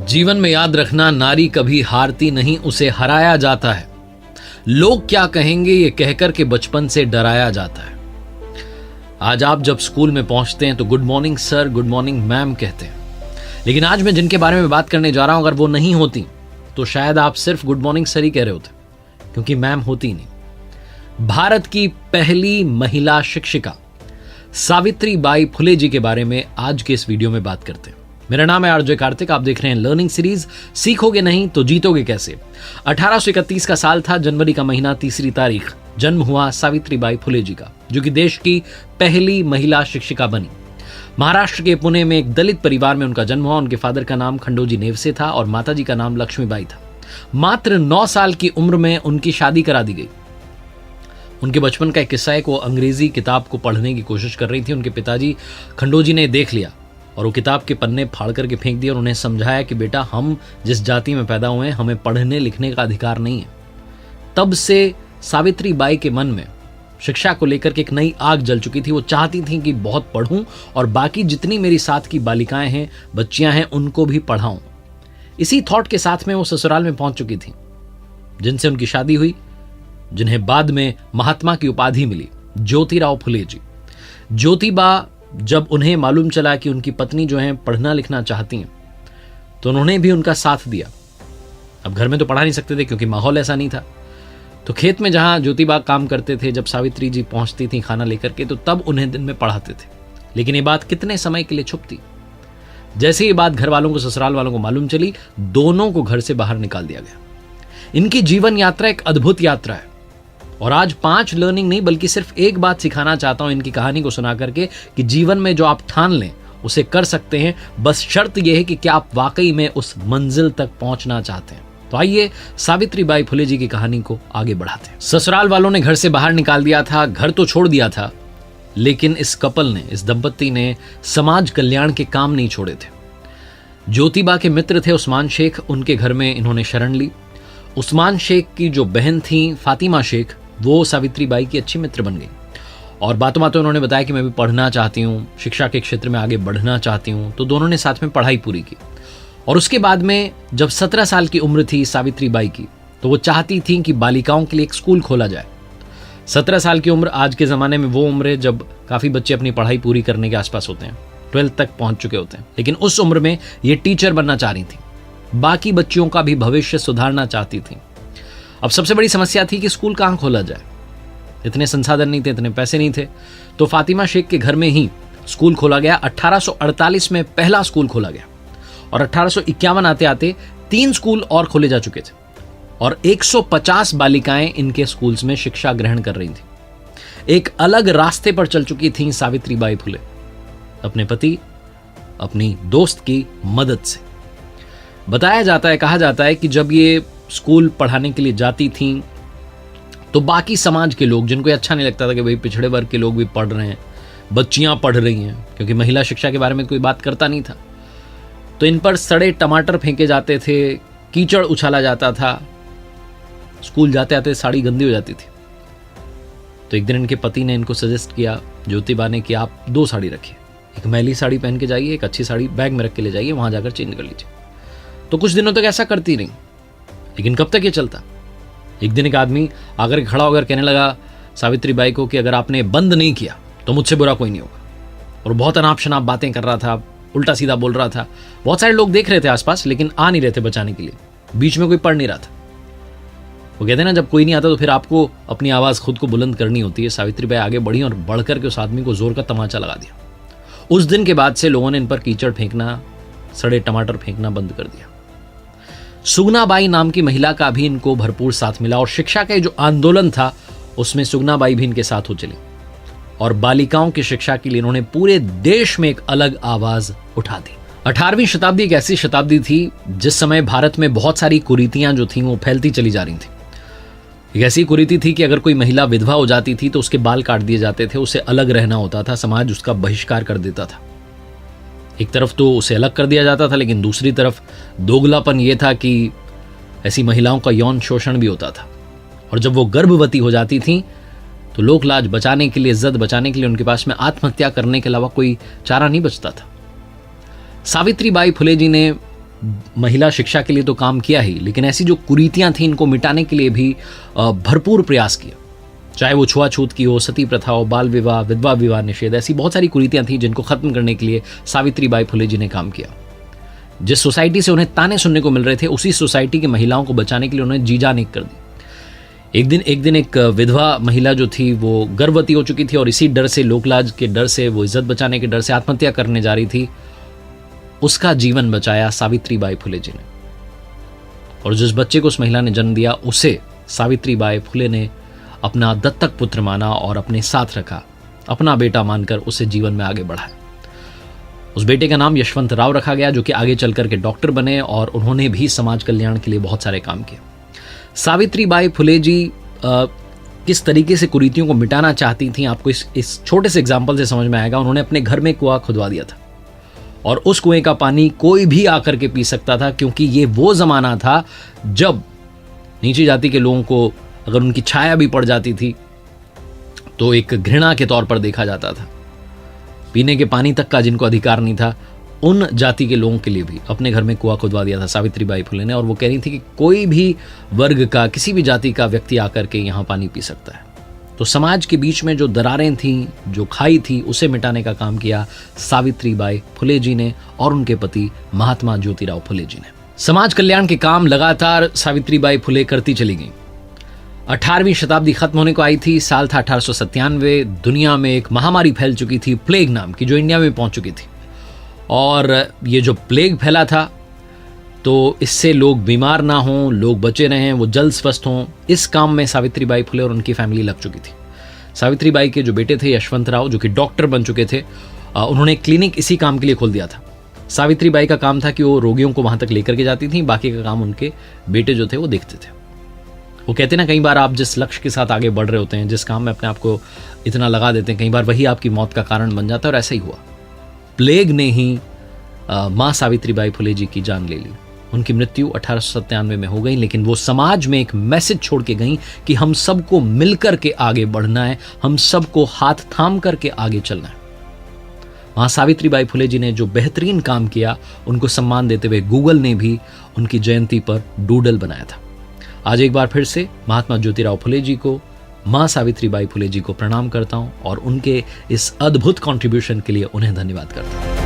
जीवन में याद रखना, नारी कभी हारती नहीं, उसे हराया जाता है। लोग क्या कहेंगे ये कहकर के बचपन से डराया जाता है। आज आप जब स्कूल में पहुंचते हैं तो good morning sir, good morning ma'am कहते हैं, लेकिन आज मैं जिनके बारे में बात करने जा रहा हूं, अगर वो नहीं होती तो शायद आप सिर्फ गुड मॉर्निंग सर ही कह रहे होते, क्योंकि मैम होती नहीं। भारत की पहली महिला शिक्षिका सावित्री बाई फुले जी के बारे में आज के इस वीडियो में बात करते हैं। मेरा नाम है आरजे कार्तिक, आप देख रहे हैं लर्निंग सीरीज सीखोगे नहीं तो जीतोगे कैसे। 1831 का साल था, जनवरी का महीना, 3 तारीख जन्म हुआ सावित्री बाई फुले जी का, जो कि देश की पहली महिला शिक्षिका बनी। महाराष्ट्र के पुणे में एक दलित परिवार में उनका जन्म हुआ। उनके फादर का नाम खंडोजी नेवसे था और माताजी का नाम लक्ष्मीबाई था। मात्र 9 साल की उम्र में उनकी शादी करा दी गई। उनके बचपन का एक किस्सा है कि वो अंग्रेजी किताब को पढ़ने की कोशिश कर रही थी। उनके पिताजी खंडोजी ने देख लिया और वो किताब के पन्ने फाड़ करके फेंक दिए और उन्हें समझाया कि बेटा, हम जिस जाति में पैदा हुए हैं, हमें पढ़ने लिखने का अधिकार नहीं है। तब से सावित्री बाई के मन में शिक्षा को लेकर के एक नई आग जल चुकी थी। वो चाहती थी कि बहुत पढ़ूं और बाकी जितनी मेरी साथ की बालिकाएं हैं, बच्चियां हैं, उनको भी पढ़ाऊं। इसी थॉट के साथ में वो ससुराल में पहुंच चुकी थी, जिनसे उनकी शादी हुई, जिन्हें बाद में महात्मा की उपाधि मिली, ज्योतिराव फुले जी। ज्योतिबा, जब उन्हें मालूम चला कि उनकी पत्नी जो है पढ़ना लिखना चाहती हैं, तो उन्होंने भी उनका साथ दिया। अब घर में तो पढ़ा नहीं सकते थे क्योंकि माहौल ऐसा नहीं था, तो खेत में जहां ज्योतिबा काम करते थे, जब सावित्री जी पहुंचती थी खाना लेकर के, तो तब उन्हें दिन में पढ़ाते थे। लेकिन ये बात कितने समय के लिए छुपती। जैसे ये बात घर वालों को, ससुराल वालों को मालूम चली, दोनों को घर से बाहर निकाल दिया गया। इनकी जीवन यात्रा एक अद्भुत यात्रा है और आज 5 लर्निंग नहीं बल्कि सिर्फ एक बात सिखाना चाहता हूं इनकी कहानी को सुना करके, कि जीवन में जो आप ठान लें उसे कर सकते हैं। बस शर्त यह है कि क्या आप वाकई में उस मंजिल तक पहुंचना चाहते हैं। तो आइए सावित्री बाई फुले जी की कहानी को आगे बढ़ाते हैं। ससुराल वालों ने घर से बाहर निकाल दिया था, घर तो छोड़ दिया था, लेकिन इस कपल ने, इस दंपत्ति ने समाज कल्याण के काम नहीं छोड़े थे। ज्योतिबा के मित्र थे उस्मान शेख, उनके घर में इन्होंने शरण ली। उस्मान शेख की जो बहन थी फातिमा शेख, वो सावित्री बाई की अच्छी मित्र बन गई और बातों बातों उन्होंने बताया कि मैं भी पढ़ना चाहती हूँ, शिक्षा के क्षेत्र में आगे बढ़ना चाहती हूँ। तो दोनों ने साथ में पढ़ाई पूरी की और उसके बाद में जब 17 साल की उम्र थी सावित्री बाई की, तो वो चाहती थी कि बालिकाओं के लिए एक स्कूल खोला जाए। 17 साल की उम्र आज के ज़माने में वो उम्र है जब काफ़ी बच्चे अपनी पढ़ाई पूरी करने के आसपास होते हैं, 12th तक पहुँच चुके होते हैं। लेकिन उस उम्र में ये टीचर बनना चाह रही थी, बाकी बच्चियों का भी भविष्य सुधारना चाहती थी। अब सबसे बड़ी समस्या थी कि स्कूल कहाँ खोला जाए। इतने संसाधन नहीं थे, इतने पैसे नहीं थे, तो फातिमा शेख के घर में ही स्कूल खोला गया। 1848 में पहला स्कूल खोला गया और 1851 आते आते 3 स्कूल और खोले जा चुके थे और 150 बालिकाएं इनके स्कूल्स में शिक्षा ग्रहण कर रही थी। एक अलग रास्ते पर चल चुकी थी सावित्री बाई फुले, अपने पति, अपनी दोस्त की मदद से। बताया जाता है, कहा जाता है कि जब ये स्कूल पढ़ाने के लिए जाती थीं, तो बाकी समाज के लोग, जिनको ये अच्छा नहीं लगता था कि भाई पिछड़े वर्ग के लोग भी पढ़ रहे हैं, बच्चियां पढ़ रही हैं, क्योंकि महिला शिक्षा के बारे में कोई बात करता नहीं था, तो इन पर सड़े टमाटर फेंके जाते थे, कीचड़ उछाला जाता था, स्कूल जाते आते साड़ी गंदी हो जाती थी। तो एक दिन इनके पति ने इनको सजेस्ट किया, ज्योतिबा ने, कि आप 2 साड़ी रखिए, एक मैली साड़ी पहन के जाइए, एक अच्छी साड़ी बैग में रख के ले जाइए, वहां जाकर चेंज कर लीजिए। तो कुछ दिनों तक ऐसा करती रही, लेकिन कब तक ये चलता। एक दिन एक आदमी आकर खड़ा होकर कहने लगा सावित्री बाई को कि अगर आपने बंद नहीं किया तो मुझसे बुरा कोई नहीं होगा। और बहुत अनाप शनाप बातें कर रहा था, उल्टा सीधा बोल रहा था। बहुत सारे लोग देख रहे थे आसपास, लेकिन आ नहीं रहे थे बचाने के लिए। बीच में कोई पढ़ नहीं रहा था। वो कहते हैं ना, जब कोई नहीं आता तो फिर आपको अपनी आवाज़ खुद को बुलंद करनी होती है। सावित्री बाई आगे बढ़ी और बढ़कर के उस आदमी को जोर का तमाचा लगा दिया। उस दिन के बाद से लोगों ने इन पर कीचड़ फेंकना, सड़े टमाटर फेंकना बंद कर दिया। सुगनाबाई नाम की महिला का भी इनको भरपूर साथ मिला और शिक्षा का जो आंदोलन था उसमें सुगनाबाई भी इनके साथ हो चली और बालिकाओं की शिक्षा के लिए इन्होंने पूरे देश में एक अलग आवाज उठा दी। 18वीं शताब्दी एक ऐसी शताब्दी थी जिस समय भारत में बहुत सारी कुरीतियां जो थीं वो फैलती चली जा रही थी। एक ऐसी कुरीति थी कि अगर कोई महिला विधवा हो जाती थी तो उसके बाल काट दिए जाते थे, उसे अलग रहना होता था, समाज उसका बहिष्कार कर देता था। एक तरफ तो उसे अलग कर दिया जाता था, लेकिन दूसरी तरफ दोगलापन यह था कि ऐसी महिलाओं का यौन शोषण भी होता था। और जब वो गर्भवती हो जाती थीं तो लोक लाज बचाने के लिए, इज्जत बचाने के लिए उनके पास में आत्महत्या करने के अलावा कोई चारा नहीं बचता था। सावित्री बाई फुले जी ने महिला शिक्षा के लिए तो काम किया ही, लेकिन ऐसी जो कुरीतियां थी इनको मिटाने के लिए भी भरपूर प्रयास किया। चाहे वो छुआछूत की हो, सती प्रथा हो, बाल विवाह, विधवा विवाह निषेध, ऐसी बहुत सारी कुरीतियां थी जिनको खत्म करने के लिए सावित्रीबाई फुले जी ने काम किया। जिस सोसाइटी से उन्हें ताने सुनने को मिल रहे थे, उसी सोसाइटी की महिलाओं को बचाने के लिए उन्होंने जी जान एक कर दी। एक दिन एक विधवा महिला जो थी वो गर्भवती हो चुकी थी और इसी डर से, लोकलाज के डर से, वो इज्जत बचाने के डर से आत्महत्या करने जा रही थी। उसका जीवन बचाया सावित्रीबाई फुले जी ने, और जिस बच्चे को उस महिला ने जन्म दिया उसे सावित्रीबाई फुले ने अपना दत्तक पुत्र माना और अपने साथ रखा, अपना बेटा मानकर उसे जीवन में आगे बढ़ाया। उस बेटे का नाम यशवंत राव रखा गया, जो कि आगे चलकर के डॉक्टर बने और उन्होंने भी समाज कल्याण के लिए बहुत सारे काम किए। सावित्रीबाई फुले जी किस तरीके से कुरीतियों को मिटाना चाहती थी, आपको इस छोटे से एग्जाम्पल से समझ में आएगा। उन्होंने अपने घर में कुआं खुदवा दिया था और उस कुएं का पानी कोई भी आकर के पी सकता था, क्योंकि ये वो जमाना था जब नीची जाति के लोगों को अगर उनकी छाया भी पड़ जाती थी तो एक घृणा के तौर पर देखा जाता था। पीने के पानी तक का जिनको अधिकार नहीं था, उन जाति के लोगों के लिए भी अपने घर में कुआं खुदवा दिया था सावित्रीबाई फुले ने, और वो कह रही थी कि कोई भी वर्ग का, किसी भी जाति का व्यक्ति आकर के यहाँ पानी पी सकता है। तो समाज के बीच में जो दरारें थीं, जो खाई थी, उसे मिटाने का काम किया सावित्रीबाई फुले जी ने और उनके पति महात्मा ज्योतिराव फुले जी ने। समाज कल्याण के काम लगातार सावित्रीबाई फुले करती चली गईं। 18वीं शताब्दी खत्म होने को आई थी, साल था 1897। दुनिया में एक महामारी फैल चुकी थी प्लेग नाम की, जो इंडिया में पहुंच चुकी थी, और ये जो प्लेग फैला था तो इससे लोग बीमार ना हों, लोग बचे रहें, वो जल्द स्वस्थ हों, इस काम में सावित्रीबाई फुले और उनकी फैमिली लग चुकी थी। सावित्रीबाई के जो बेटे थे यशवंत राव, जो कि डॉक्टर बन चुके थे, उन्होंने क्लिनिक इसी काम के लिए खोल दिया था। सावित्रीबाई का काम था कि वो रोगियों को वहां तक लेकर के जाती थी, बाकी का काम उनके बेटे जो थे वो देखते थे। वो कहते ना, कई बार आप जिस लक्ष्य के साथ आगे बढ़ रहे होते हैं, जिस काम में अपने आप को इतना लगा देते हैं, कई बार वही आपकी मौत का कारण बन जाता है, और ऐसा ही हुआ। प्लेग ने ही माँ सावित्रीबाई फुले जी की जान ले ली। उनकी मृत्यु 1897 में हो गई, लेकिन वो समाज में एक मैसेज छोड़ के गई कि हम सबको मिलकर के आगे बढ़ना है, हम सबको हाथ थाम करके आगे चलना है। वहां सावित्रीबाई फुले जी ने जो बेहतरीन काम किया, उनको सम्मान देते हुए गूगल ने भी उनकी जयंती पर डूडल बनाया था। आज एक बार फिर से महात्मा ज्योतिराव फुले जी को, माँ सावित्रीबाई फुले जी को प्रणाम करता हूं और उनके इस अद्भुत कंट्रीब्यूशन के लिए उन्हें धन्यवाद करता हूं।